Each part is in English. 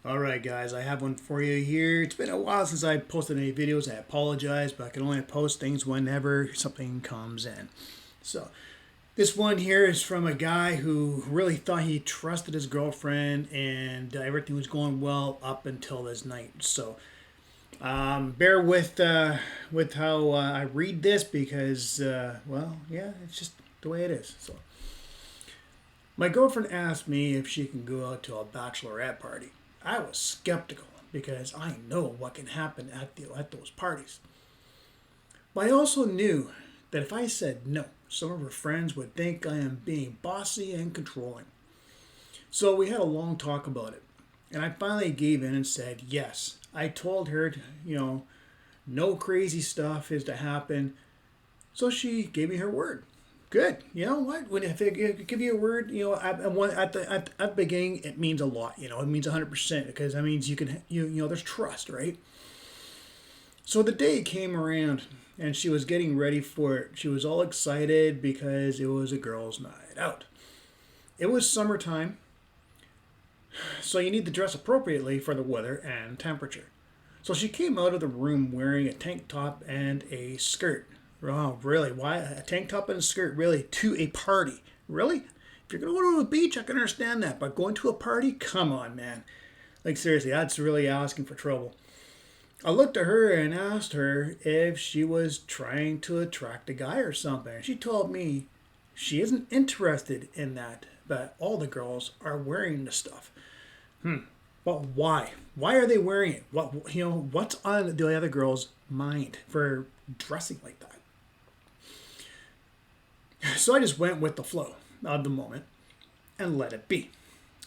Alright guys, I have one for you here. It's been a while since I posted any videos. I apologize, but I can only post things whenever something comes in. So, this one here is from a guy who really thought he trusted his girlfriend and everything was going well up until this night. So, bear with how I read this because, well, yeah, it's just the way it is. So, my girlfriend asked me if she can go out to a bachelorette party. I was skeptical because I know what can happen at those parties. But I also knew that if I said no, some of her friends would think I am being bossy and controlling. So we had a long talk about it. And I finally gave in and said yes. I told her, no crazy stuff is to happen. So she gave me her word. Good. You know what? When if I give you a word, at the beginning, it means a lot. It means 100% because that means there's trust, right? So the day came around, and she was getting ready for it. She was all excited because it was a girls' night out. It was summertime, so you need to dress appropriately for the weather and temperature. So she came out of the room wearing a tank top and a skirt. Oh, really? Why a tank top and a skirt? Really? To a party? Really? If you're gonna go to a beach, I can understand that. But going to a party? Come on, man. Like seriously, that's really asking for trouble. I looked at her and asked her if she was trying to attract a guy or something. She told me she isn't interested in that, but all the girls are wearing the stuff. But why? Why are they wearing it? What's on the other girls' mind for dressing like that? So I just went with the flow of the moment and let it be.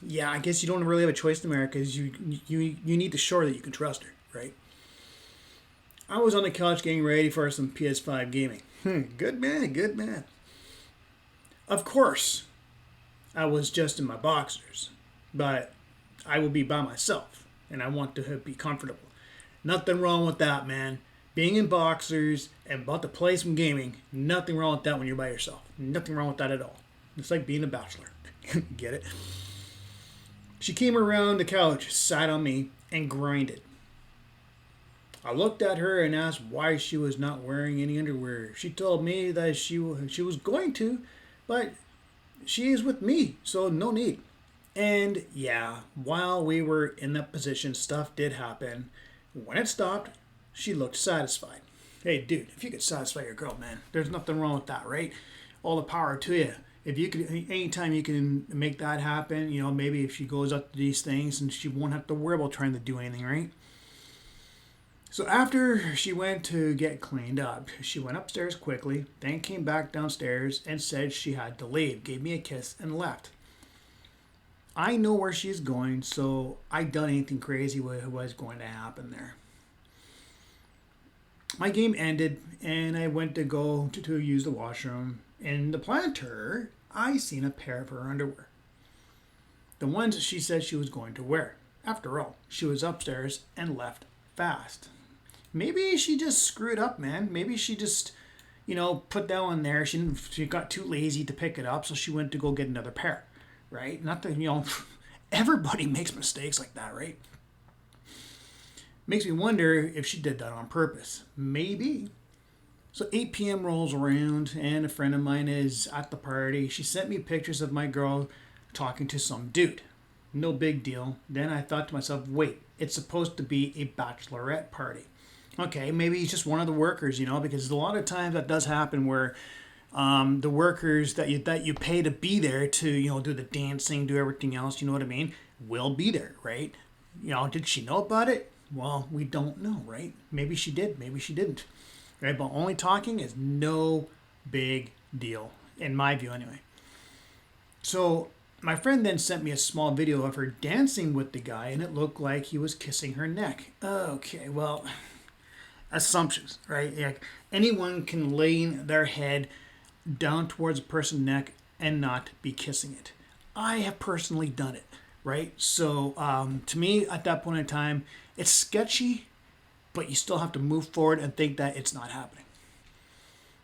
Yeah, I guess you don't really have a choice in America because you need to show her that you can trust her, right? I was on the couch getting ready for some PS5 gaming. Good man, good man. Of course, I was just in my boxers, but I will be by myself and I want to be comfortable. Nothing wrong with that, man. Being in boxers and about to play some gaming, nothing wrong with that when you're by yourself. Nothing wrong with that at all. It's like being a bachelor. Get it? She came around the couch, sat on me, and grinded. I looked at her and asked why she was not wearing any underwear. She told me that she was going to, but she is with me, so no need. And yeah, while we were in that position, stuff did happen. When it stopped, she looked satisfied. Hey, dude, if you could satisfy your girl, man, there's nothing wrong with that, right? All the power to you. If you could, anytime you can make that happen, maybe if she goes up to these things and she won't have to worry about trying to do anything, right? So after she went to get cleaned up, she went upstairs quickly, then came back downstairs and said she had to leave, gave me a kiss, and left. I know where she's going, so I done anything crazy what was going to happen there. My game ended, and I went to go to use the washroom. In the planter, I seen a pair of her underwear. The ones she said she was going to wear. After all, she was upstairs and left fast. Maybe she just screwed up, man. Maybe she just, put that one there. She got too lazy to pick it up, so she went to go get another pair, right? Not that, everybody makes mistakes like that, right? Makes me wonder if she did that on purpose. Maybe. So 8 p.m. rolls around, and a friend of mine is at the party. She sent me pictures of my girl talking to some dude. No big deal. Then I thought to myself, wait, it's supposed to be a bachelorette party. Okay, maybe he's just one of the workers, because a lot of times that does happen where the workers that you pay to be there to, do the dancing, do everything else, you know what I mean, will be there, right? Did she know about it? Well, we don't know, right? Maybe she did, maybe she didn't. Right? But only talking is no big deal, in my view anyway. So my friend then sent me a small video of her dancing with the guy, and it looked like he was kissing her neck. Okay, well, assumptions, right? Like anyone can lean their head down towards a person's neck and not be kissing it. I have personally done it, right? So to me, at that point in time, it's sketchy, but you still have to move forward and think that it's not happening,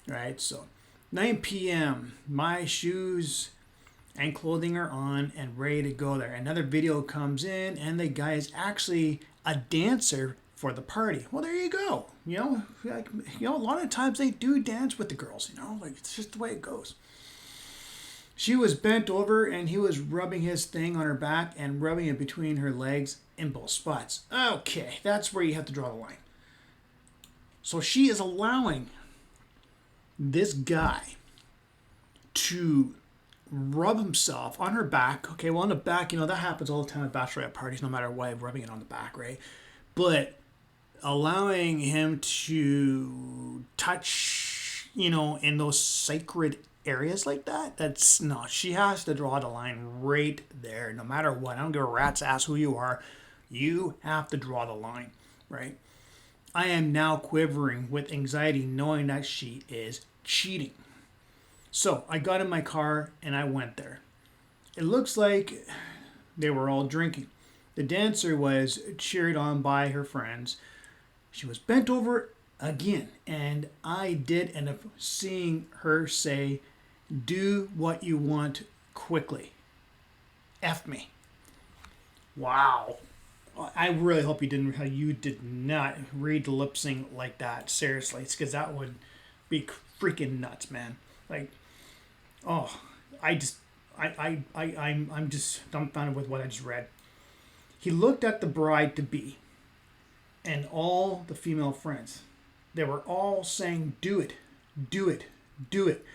right? So 9 p.m., my shoes and clothing are on and ready to go there. Another video comes in and the guy is actually a dancer for the party. Well, there you go. A lot of times they do dance with the girls, like it's just the way it goes. She was bent over and he was rubbing his thing on her back and rubbing it between her legs in both spots. Okay, that's where you have to draw the line. So she is allowing this guy to rub himself on her back. Okay, well, on the back, that happens all the time at bachelorette parties, no matter what, rubbing it on the back, right? But allowing him to touch, in those sacred areas like that, that's no, she has to draw the line right there, no matter what. I don't give a rat's ass who you are. You have to draw the line, right? I am now quivering with anxiety knowing that she is cheating. So I got in my car and I went there. It looks like they were all drinking. The dancer was cheered on by her friends. She was bent over again, and I did end up seeing her say, "Do what you want quickly. F me." Wow. I really hope you did not read the lip sync like that. Seriously, it's because that would be freaking nuts, man. Like, oh, I'm just dumbfounded with what I just read. He looked at the bride to be and all the female friends. They were all saying, "Do it, do it, do it."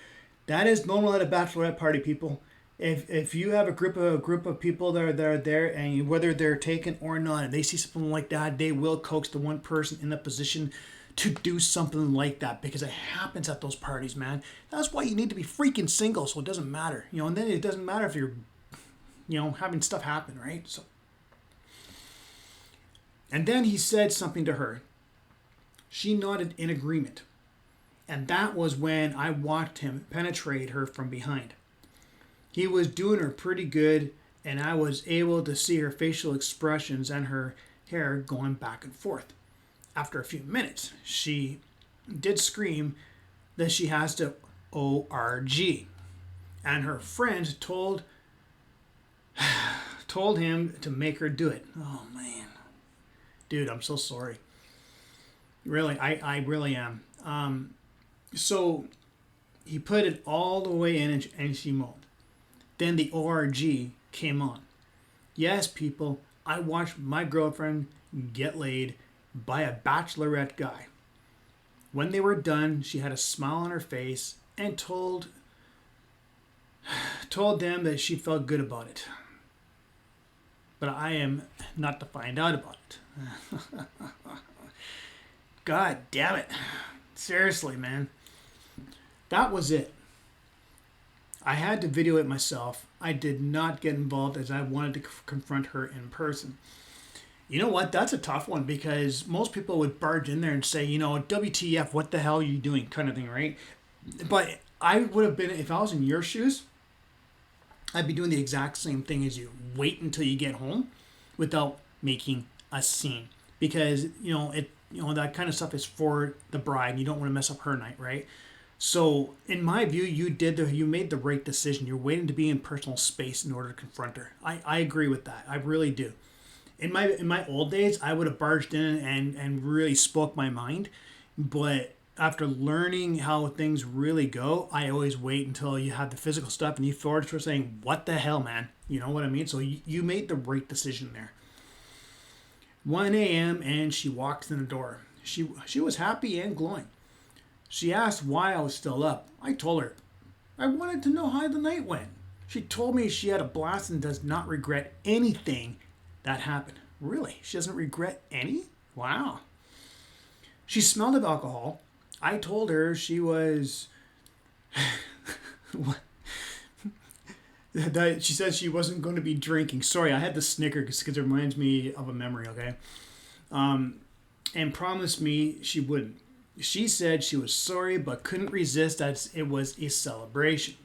That is normal at a bachelorette party, people. If you have a group of people that are there, and whether they're taken or not, and they see something like that, they will coax the one person in the position to do something like that, because it happens at those parties, man. That's why you need to be freaking single, so it doesn't matter, and then it doesn't matter if you're, having stuff happen, right? So, and then he said something to her. She nodded in agreement, and that was when I watched him penetrate her from behind. He was doing her pretty good, and I was able to see her facial expressions and her hair going back and forth. After a few minutes, she did scream that she has to ORG, and her friend told him to make her do it. Oh man, dude, I'm so sorry. Really, I really am. So he put it all the way in, and she moaned. Then the ORG came on. Yes, people, I watched my girlfriend get laid by a bachelorette guy. When they were done, she had a smile on her face and told them that she felt good about it. But I am not to find out about it. God damn it. Seriously, man. That was it. I had to video it myself. I did not get involved as I wanted to confront her in person. You know what? That's a tough one, because most people would barge in there and say, WTF, what the hell are you doing, kind of thing, right? But I would have been, if I was in your shoes, I'd be doing the exact same thing as you. Wait until you get home without making a scene, because that kind of stuff is for the bride. You don't want to mess up her night, right? So, in my view, you made the right decision. You're waiting to be in personal space in order to confront her. I agree with that. I really do. In my old days, I would have barged in and really spoke my mind. But after learning how things really go, I always wait until you have the physical stuff and you start saying, "What the hell, man?" You know what I mean? So you made the right decision there. 1 a.m. and she walks in the door. She was happy and glowing. She asked why I was still up. I told her I wanted to know how the night went. She told me she had a blast and does not regret anything that happened. Really? She doesn't regret any? Wow. She smelled of alcohol. I told her she was... She said she wasn't going to be drinking. Sorry, I had to snicker because it reminds me of a memory, okay? And promised me she wouldn't. She said she was sorry but couldn't resist as it was a celebration.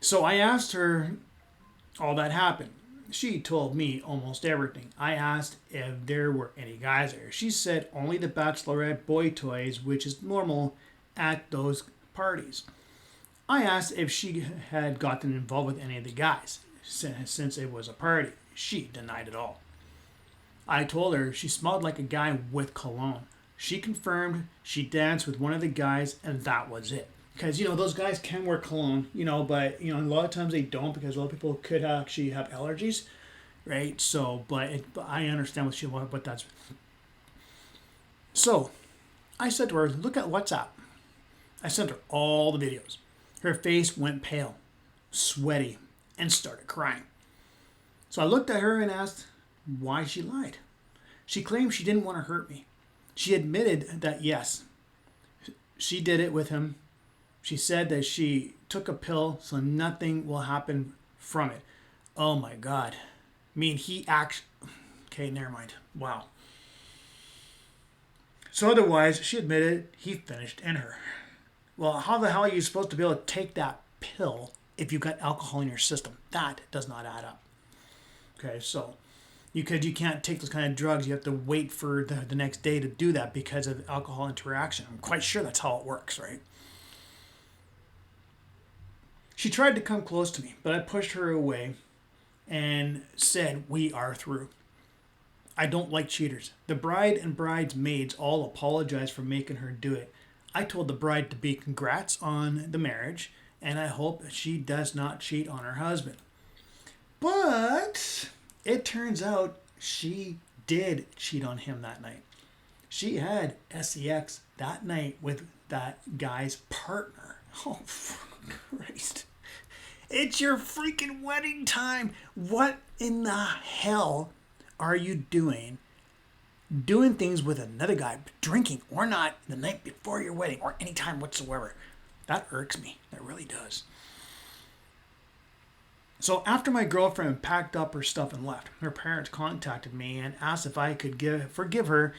So I asked her all that happened. She told me almost everything. I asked if there were any guys there. She said only the bachelorette boy toys, which is normal at those parties. I asked if she had gotten involved with any of the guys since it was a party. She denied it all. I told her she smelled like a guy with cologne. She confirmed she danced with one of the guys, and that was it. Because, those guys can wear cologne, but, a lot of times they don't because a lot of people could actually have allergies, right? So, but I understand what she wanted, but that's. So, I said to her, look at WhatsApp. I sent her all the videos. Her face went pale, sweaty, and started crying. So I looked at her and asked why she lied. She claimed she didn't want to hurt me. She admitted that yes, she did it with him. She said that she took a pill so nothing will happen from it. Oh my God. I mean, he actually... Okay, never mind. Wow. So otherwise, she admitted he finished in her. Well, how the hell are you supposed to be able to take that pill if you've got alcohol in your system? That does not add up. Okay, so you can't take those kind of drugs. You have to wait for the next day to do that because of alcohol interaction. I'm quite sure that's how it works, right? She tried to come close to me, but I pushed her away and said, we are through. I don't like cheaters. The bride and bridesmaids all apologized for making her do it. I told the bride to be congrats on the marriage, and I hope she does not cheat on her husband. But it turns out she did cheat on him that night. She had sex that night with that guy's partner. Oh, Christ. It's your freaking wedding time. What in the hell are you doing? Doing things with another guy, drinking or not, the night before your wedding or any time whatsoever. That irks me. That really does. So after my girlfriend packed up her stuff and left, her parents contacted me and asked if I could forgive her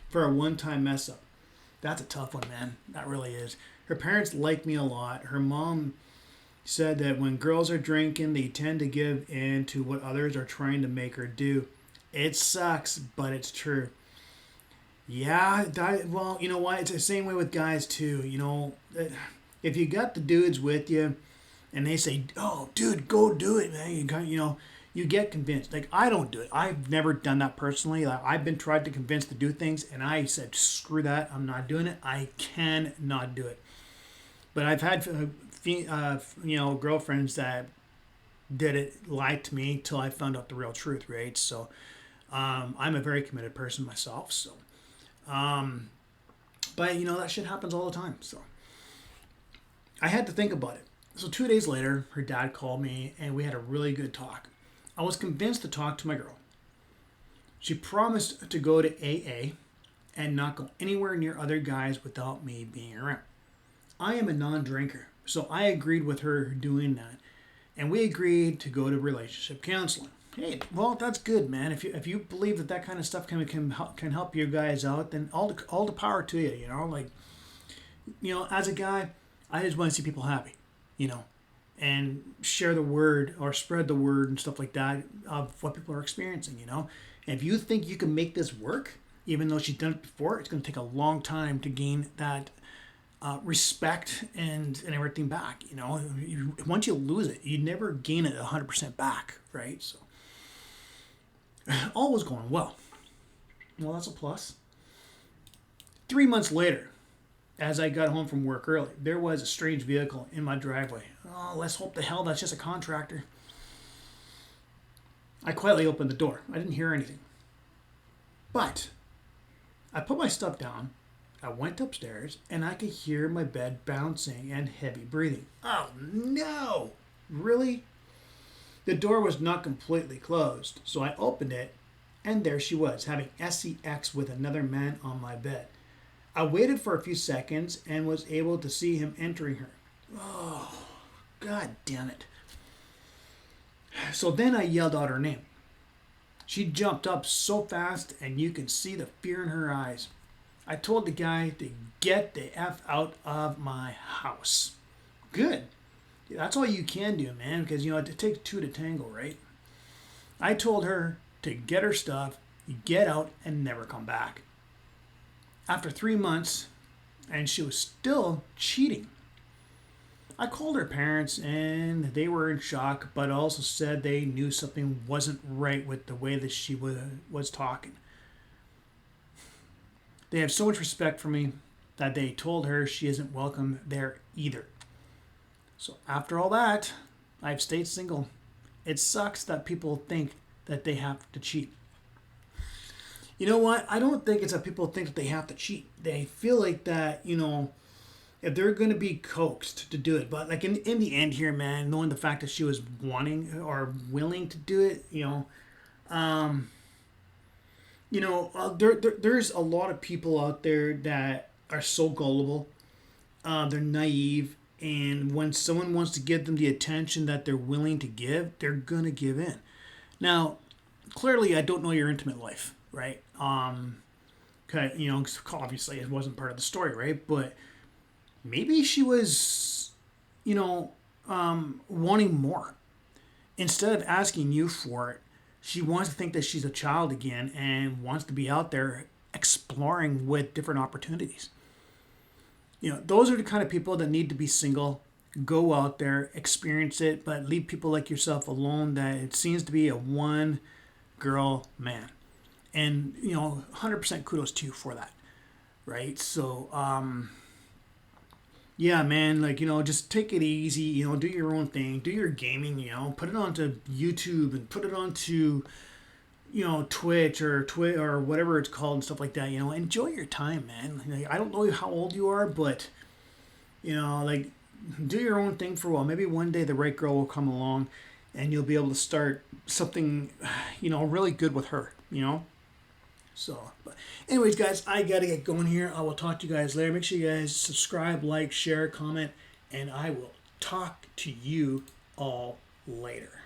for a one-time mess up. That's a tough one, man. That really is. Her parents like me a lot. Her mom said that when girls are drinking, they tend to give in to what others are trying to make her do. It sucks, but it's true. Yeah, well, you know what? It's the same way with guys, too. If you got the dudes with you and they say, oh, dude, go do it, man. You get convinced. Like, I don't do it. I've never done that personally. I've been tried to convince to do things, and I said, screw that. I'm not doing it. I cannot do it. But I've had, girlfriends that did it, lied to me till I found out the real truth, right? So I'm a very committed person myself. So, but that shit happens all the time. So I had to think about it. So 2 days later, her dad called me and we had a really good talk. I was convinced to talk to my girl. She promised to go to AA and not go anywhere near other guys without me being around. I am a non-drinker, so I agreed with her doing that. And we agreed to go to relationship counseling. Hey, well, that's good, man. If you believe that kind of stuff can help you guys out, then all the power to you. As a guy, I just want to see people happy, and share the word or spread the word and stuff like that of what people are experiencing, And if you think you can make this work, even though she's done it before, it's going to take a long time to gain that respect and everything back. Once you lose it, you never gain it 100% back, right? So all was going well. Well, that's a plus. 3 months later, as I got home from work early, there was a strange vehicle in my driveway. Oh, let's hope the hell that's just a contractor. I quietly opened the door. I didn't hear anything. But I put my stuff down. I went upstairs and I could hear my bed bouncing and heavy breathing. Oh no! Really? The door was not completely closed, so I opened it and there she was, having sex with another man on my bed. I waited for a few seconds and was able to see him entering her. Oh, God damn it. So then I yelled out her name. She jumped up so fast and you can see the fear in her eyes. I told the guy to get the F out of my house. Good. That's all you can do, man, because, it takes two to tango, right? I told her to get her stuff, get out, and never come back. After 3 months, and she was still cheating. I called her parents and they were in shock, but also said they knew something wasn't right with the way that she was talking. They have so much respect for me that they told her she isn't welcome there either. So after all that, I've stayed single. It sucks that people think that they have to cheat. You know what? I don't think it's that people think that they have to cheat. They feel like that, if they're going to be coaxed to do it. But like in the end here, man, knowing the fact that she was wanting or willing to do it, there's a lot of people out there that are so gullible. They're naive. And when someone wants to give them the attention that they're willing to give, they're going to give in. Now, clearly, I don't know your intimate life, right? Okay, obviously it wasn't part of the story, right? But maybe she was, wanting more. Instead of asking you for it, she wants to think that she's a child again and wants to be out there exploring with different opportunities. Those are the kind of people that need to be single. Go out there, experience it, but leave people like yourself alone that it seems to be a one girl man. And, 100% kudos to you for that. Right? So, yeah, man, just take it easy, do your own thing, do your gaming, put it onto YouTube and put it onto, Twitch or whatever it's called and stuff like that, enjoy your time, man. I don't know how old you are, but, do your own thing for a while. Maybe one day the right girl will come along and you'll be able to start something, really good with her, So, but anyways, guys, I got to get going here. I will talk to you guys later. Make sure you guys subscribe, like, share, comment, and I will talk to you all later.